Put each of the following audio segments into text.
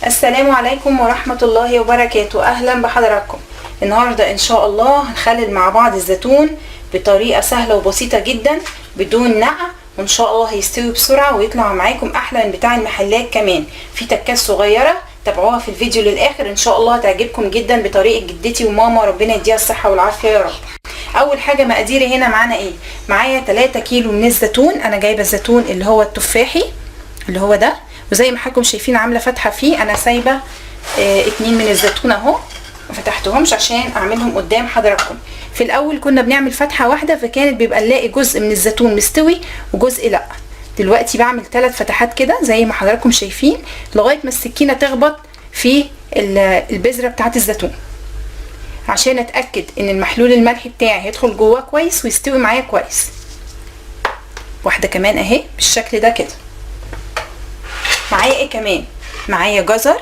السلام عليكم ورحمة الله وبركاته. أهلا بحضراتكم. النهاردة إن شاء الله هنخلل مع بعض الزيتون بطريقة سهلة وبسيطة جدا بدون نقع، وإن شاء الله هيستوي بسرعة ويطلع معاكم أحلى من بتاع المحلات. كمان في تكات صغيرة تابعوها في الفيديو للآخر، إن شاء الله هتعجبكم جدا بطريقة جدتي وماما، ربنا يديها الصحة والعافية يا رب. أول حاجة مقاديري هنا معانا إيه؟ معايا 3 كيلو من الزيتون. أنا جايبة الزيتون اللي هو التفاحي اللي هو ده، وزي ما حضراتكم شايفين عامله فتحه فيه. انا سايبه 2 من الزيتون اهو، ما فتحتهمش عشان اعملهم قدام حضراتكم. في الاول كنا بنعمل فتحه واحده، فكانت بيبقى نلاقي جزء من الزيتون مستوي وجزء لا. دلوقتي بعمل 3 فتحات كده زي ما حضراتكم شايفين، لغايه ما السكينه تخبط في البذره بتاعه الزيتون، عشان اتاكد ان المحلول الملحي بتاعي هيدخل جواه كويس ويستوي معايا كويس. واحده كمان اهي بالشكل ده كده. معايا ايه كمان؟ معايا جزر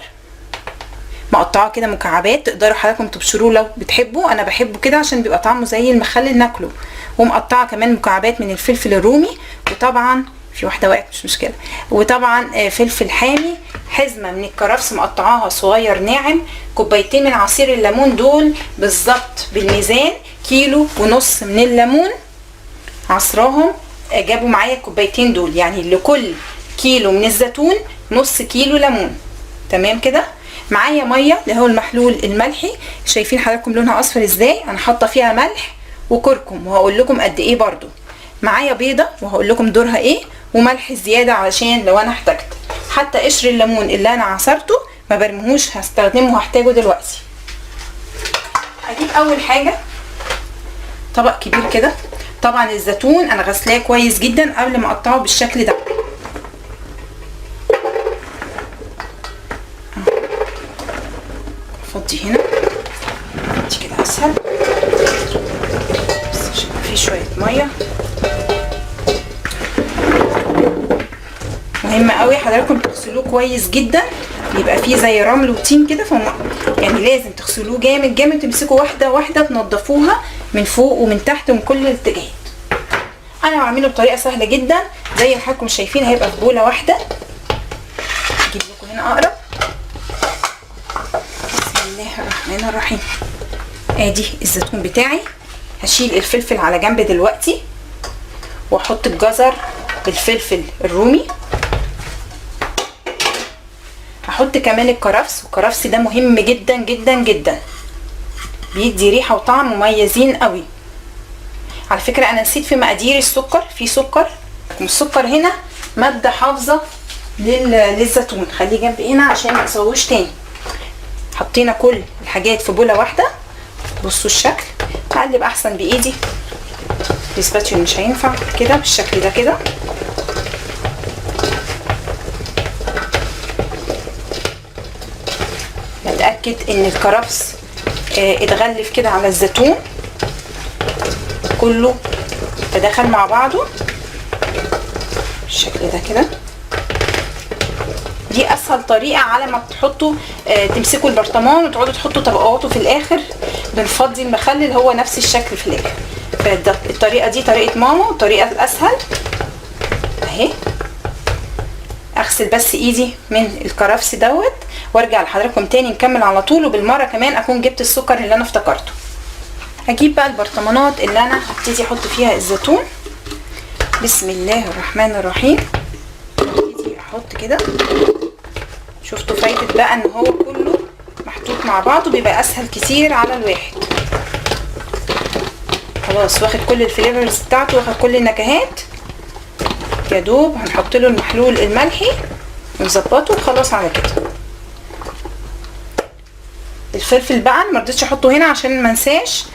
مقطعه كده مكعبات، تقدروا حضراتكم تبشروه لو بتحبوا، انا بحبه كده عشان بيبقى طعمه زي المخلل ناكله. ومقطعه كمان مكعبات من الفلفل الرومي، وطبعا في واحده وقعت مش مشكله، وطبعا فلفل حامي، حزمه من الكرفس مقطعاها صغير ناعم، كوبايتين من عصير الليمون، دول بالظبط بالميزان 1.5 كيلو من الليمون عصراهم، جابوا معايا الكوبايتين دول، يعني لكل كيلو من الزيتون نص كيلو ليمون. تمام كده. معايا ميه اللي هو المحلول الملحي، شايفين حضراتكم لونها اصفر ازاي، انا حاطه فيها ملح وكركم وهقول لكم قد ايه برضو. معايا بيضه وهقول لكم دورها ايه، وملح زياده علشان لو انا احتجت. حتى قشر الليمون اللي انا عصرته ما برميهوش، هستخدمه وهحتاجه دلوقتي. هجيب اول حاجه طبق كبير كده. طبعا الزيتون انا غسلاه كويس جدا قبل ما اقطعه بالشكل ده. افضي هنا دي كده اسهل، بس عشان في شويه ميه. مهم قوي حضراتكم تغسلوه كويس جدا، بيبقى فيه زي رمل وطين كده، يعني لازم تغسلوه جامد جامد، تمسكوا واحده واحده تنضفوها من فوق ومن تحت ومن كل الاتجاهات. انا بعمله بطريقه سهله جدا زي ما حضراتكم شايفين، هيبقى في بوله واحده. اجيب لكم هنا اقرب. بسم الله الرحمن الرحيم. ادي الزيتون بتاعي، هشيل الفلفل على جنب دلوقتي، واحط الجزر بالفلفل الرومي، هحط كمان الكرفس، والكرفس ده مهم جدا جدا جدا، بيدي ريحه وطعم مميزين قوي. على فكره انا نسيت في مقادير السكر، في سكر، والسكر هنا ماده حافظه للزيتون، خليه جنبي هنا عشان ما اسويهوش تاني. حطينا كل الحاجات في بوله واحده. بصوا الشكل، هقلب احسن بايدي، الاسباتيول مش هينفع كده، بالشكل ده كده. نتاكد ان الكرفس اتغلف كده على الزيتون، كله تداخل مع بعضه بالشكل ده كده. دي اسهل طريقه على ما تحطوا تمسكوا البرطمان وتقعدوا تحطوا طبقاته في الاخر، بنفضي المخلل هو نفس الشكل في الاخر. فالطريقه دي طريقه ماما، والطريقه الاسهل اهي. اغسل بس ايدي من الكرفس دوت وارجع لحضراتكم تاني نكمل على طول، وبالمره كمان اكون جبت السكر اللي انا افتكرته. هجيب بقى البرطمانات اللي انا هبتدي احط فيها الزيتون. بسم الله الرحمن الرحيم. هبتدي احط كده. شفتوا فايدة بقى ان هو كله محطوط مع بعضه، بيبقى اسهل كتير على الواحد. خلاص واخد كل الفليفرز بتاعته، واخد كل النكهات. يا دوب هنحط له المحلول الملحي ونظبطه وخلاص على كده. الفلفل بقى ما رضيتش احطه هنا عشان ما انساش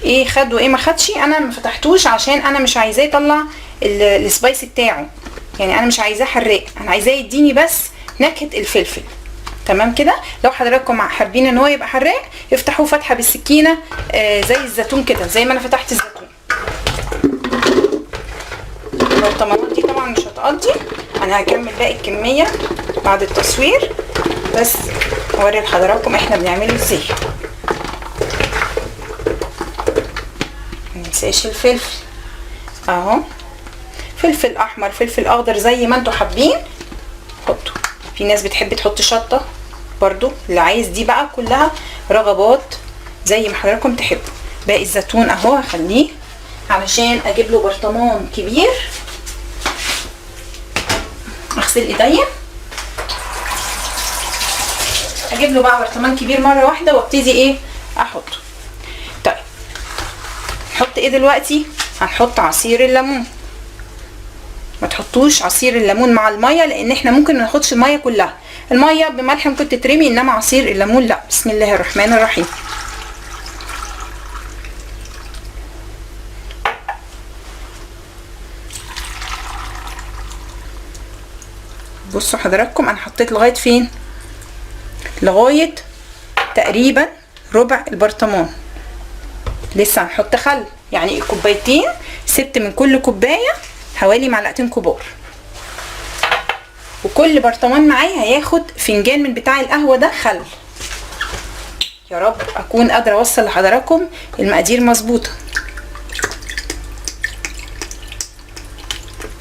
ايه خد وايه ما خدش. انا ما فتحتوش عشان انا مش عايزاه يطلع السبايس بتاعه، يعني انا مش عايزاه حراق، انا عايزاه يديني بس نكهه الفلفل. تمام كده. لو حضراتكم حابين ان هو يبقى حراق، افتحوه فتحه بالسكينه زي الزيتون كده، زي ما انا فتحت الزيتون. البرطمانات دي طبعا مش هتقضي، انا هكمل باقي الكميه بعد التصوير، بس اوري لحضراتكم احنا بنعمله ازاي. مننساش الفلفل اهو، فلفل احمر، فلفل اخضر، زي ما انتوا حابين حطوا. في ناس بتحب تحط شطه، برضو اللي عايز دي بقى كلها رغبات زي ما حضراتكم تحبوا. باقي الزيتون اهو هخليه علشان اجيب له برطمان كبير اغسل ايديا، اجيب له بقى برطمان كبير مره واحده وابتدي ايه احطه. طيب نحط ايه دلوقتي؟ هنحط عصير الليمون. ما تحطوش عصير الليمون مع الميه لان احنا ممكن ما ناخدش الميه كلها، الميه بملح ممكن تترمي، انما عصير الليمون لا. بسم الله الرحمن الرحيم. بصوا حضراتكم انا حطيت لغايه فين؟ لغايه تقريبا ربع البرطمان. لسه هنحط خل، يعني الكوبايتين سبت من كل كوبايه حوالي معلقتين كبار، وكل برطمان معايا هياخد فنجان من بتاع القهوه ده خل. يا رب اكون قادره اوصل لحضراتكم المقادير مظبوطه.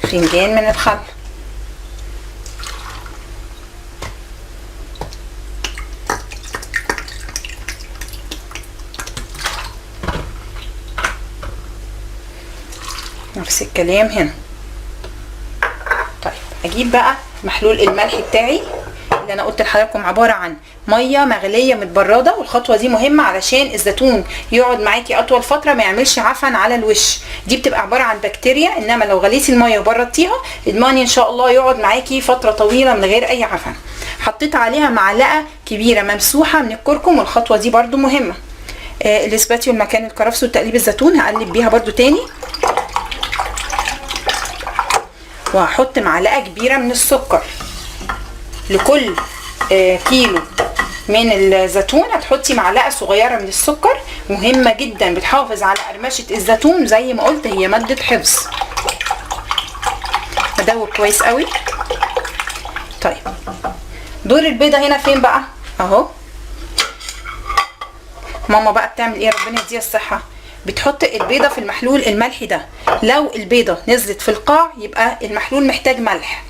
فنجان من الخل. نفس الكلام هنا. طيب اجيب بقى محلول الملح بتاعي اللي انا قلت لحضراتكم عباره عن ميه مغليه متبرده، والخطوه دي مهمه علشان الزيتون يقعد معاكي اطول فتره ما يعملش عفن على الوش. دي بتبقى عباره عن بكتيريا، انما لو غليتي الميه وبردتيها اضمني ان شاء الله يقعد معاكي فتره طويله من غير اي عفن. حطيت عليها معلقه كبيره ممسوحه من الكركم، والخطوه دي برده مهمه. الاسباتيول مكان الكرفس وتقليب الزيتون هقلب بيها برده تاني، وهحط معلقه كبيره من السكر. لكل كيلو من الزيتون هتحطي معلقه صغيره من السكر، مهمه جدا بتحافظ على قرمشه الزيتون، زي ما قلت هي ماده حفظ. ادوب كويس قوي. طيب دور البيضه هنا فين بقى؟ اهو ماما بقى بتعمل ايه ربنا يديها الصحه، بتحط البيضه في المحلول الملحي ده. لو البيضه نزلت في القاع يبقى المحلول محتاج ملح.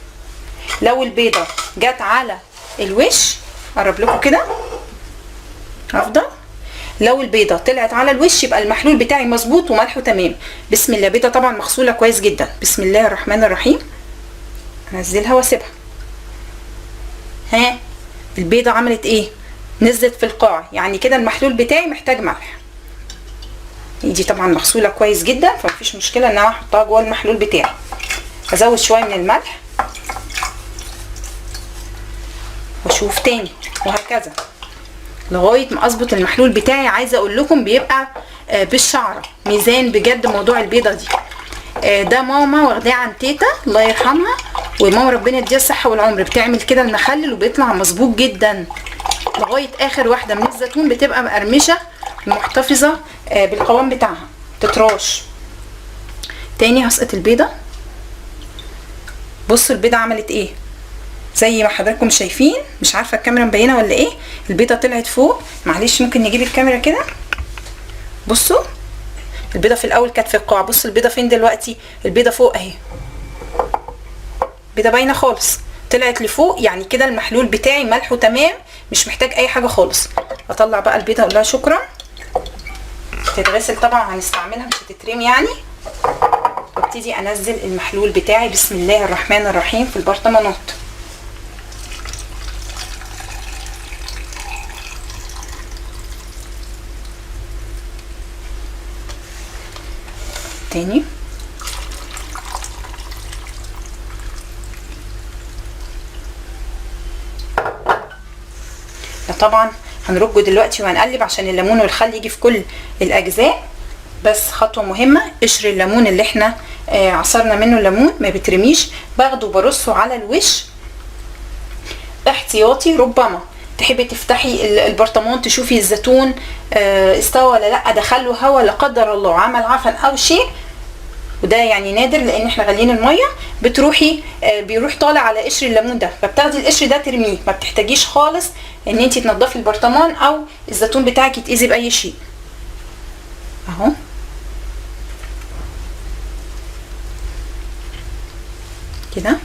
لو البيضه جت على الوش، قرب لكم كده افضل، لو البيضه طلعت على الوش يبقى المحلول بتاعي مظبوط وملحه تمام. بسم الله. بيضه طبعا مغسوله كويس جدا. بسم الله الرحمن الرحيم. انزلها واسيبها. ها البيضه عملت ايه؟ نزلت في القاع، يعني كده المحلول بتاعي محتاج ملح. دي طبعا مغسوله كويس جدا فمفيش مشكله ان انا احطها جوه المحلول بتاعي. ازود شويه من الملح واشوف تاني وهكذا لغايه ما اظبط المحلول بتاعي. عايزه اقول لكم بيبقى بالشعره ميزان بجد موضوع البيضه دي. ده ماما واخداه عن تيتا الله يرحمها، وماما ربنا يديها الصحه والعمر بتعمل كده المخلل وبيطلع مظبوط جدا. لغايه اخر واحده من الزيتون بتبقى مقرمشه ومحتفظه بالقوام بتاعها تتراش. تاني هسقط البيضه. بصوا البيضه عملت ايه زي ما حضراتكم شايفين. مش عارفه الكاميرا مبينه ولا ايه، البيضه طلعت فوق. معلش ممكن نجيب الكاميرا كده. بصوا البيضه في الاول كانت في القاع، بصوا البيضه فين دلوقتي؟ البيضه فوق اهي، البيضه باينه خالص طلعت لفوق. يعني كده المحلول بتاعي ملحه تمام، مش محتاج اي حاجه خالص. اطلع بقى البيضه اقول لها شكرا. تتغسل طبعا هنستعملها مش هتترمي يعني. وابتدي انزل المحلول بتاعي بسم الله الرحمن الرحيم في البرطمانات. تاني طبعا هنرجه دلوقتي وهنقلب عشان الليمون والخل يجي في كل الاجزاء. بس خطوه مهمه، قشر الليمون اللي احنا عصرنا منه الليمون ما بترميش، باخده وبرصه على الوش احتياطي. ربما تحبي تفتحي البرطمان تشوفي الزيتون استوى ولا لا، دخله هوا لا قدر الله عمل عفن او شيء، وده يعني نادر لان احنا غاليين الميه، بتروحي بيروح طالع على قشر الليمون ده، فبتاخدي القشر ده ترميه. ما بتحتاجيش خالص ان انت تنضفي البرطمان او الزيتون بتاعك يتاذي باي شيء. اهو كده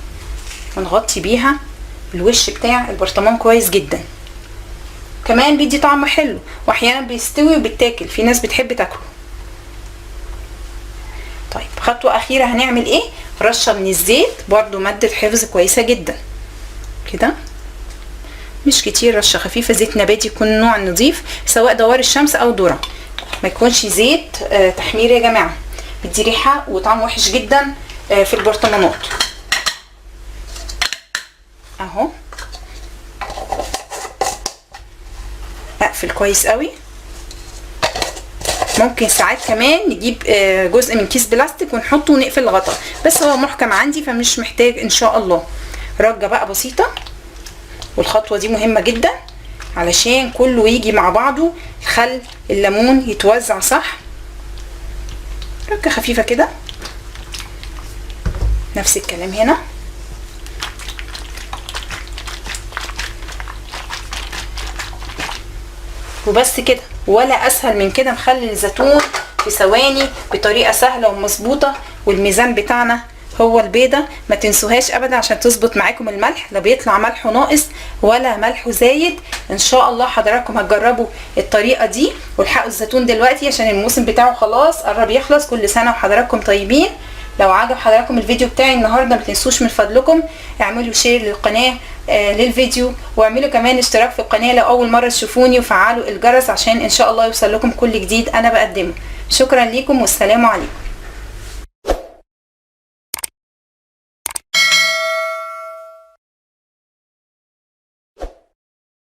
ونغطي بيها الوش بتاع البرطمان كويس جدا. كمان بيدي طعم حلو، واحيانا بيستوي وبيتاكل، في ناس بتحب تاكله. طيب خطوة اخيرة هنعمل ايه؟ رشة من الزيت، برضو مادة حفظ كويسة جدا كده، مش كتير، رشة خفيفة، زيت نباتي يكون نوع نظيف، سواء دوار الشمس او ذرة، ما يكونش زيت تحمير يا جماعة، بيدي ريحة وطعم وحش جدا في البرطمانات. اهو اقفل كويس قوي. ممكن ساعات كمان نجيب جزء من كيس بلاستيك ونحطه ونقفل الغطا، بس هو محكم عندي فمش محتاج ان شاء الله. رجة بقى بسيطة، والخطوة دي مهمة جدا علشان كله يجي مع بعضه، الخل الليمون يتوزع صح. رجة خفيفة كده، نفس الكلام هنا. وبس كده، ولا اسهل من كده نخلي الزيتون في ثواني بطريقه سهله ومظبوطه. والميزان بتاعنا هو البيضه، ما تنسوهاش ابدا عشان تظبط معاكم الملح، لا بيطلع ملحه ناقص ولا ملحه زايد. ان شاء الله حضراتكم هتجربوا الطريقه دي، والحقوا الزيتون دلوقتي عشان الموسم بتاعه خلاص قرب يخلص. كل سنه وحضراتكم طيبين. لو عجب حضراتكم الفيديو بتاعي النهارده ما تنسوش من فضلكم اعملوا شير للقناه للفيديو، واعملوا كمان اشتراك في القناه لو اول مره تشوفوني، وفعلوا الجرس عشان ان شاء الله يوصل لكم كل جديد انا بقدمه. شكرا ليكم والسلام عليكم.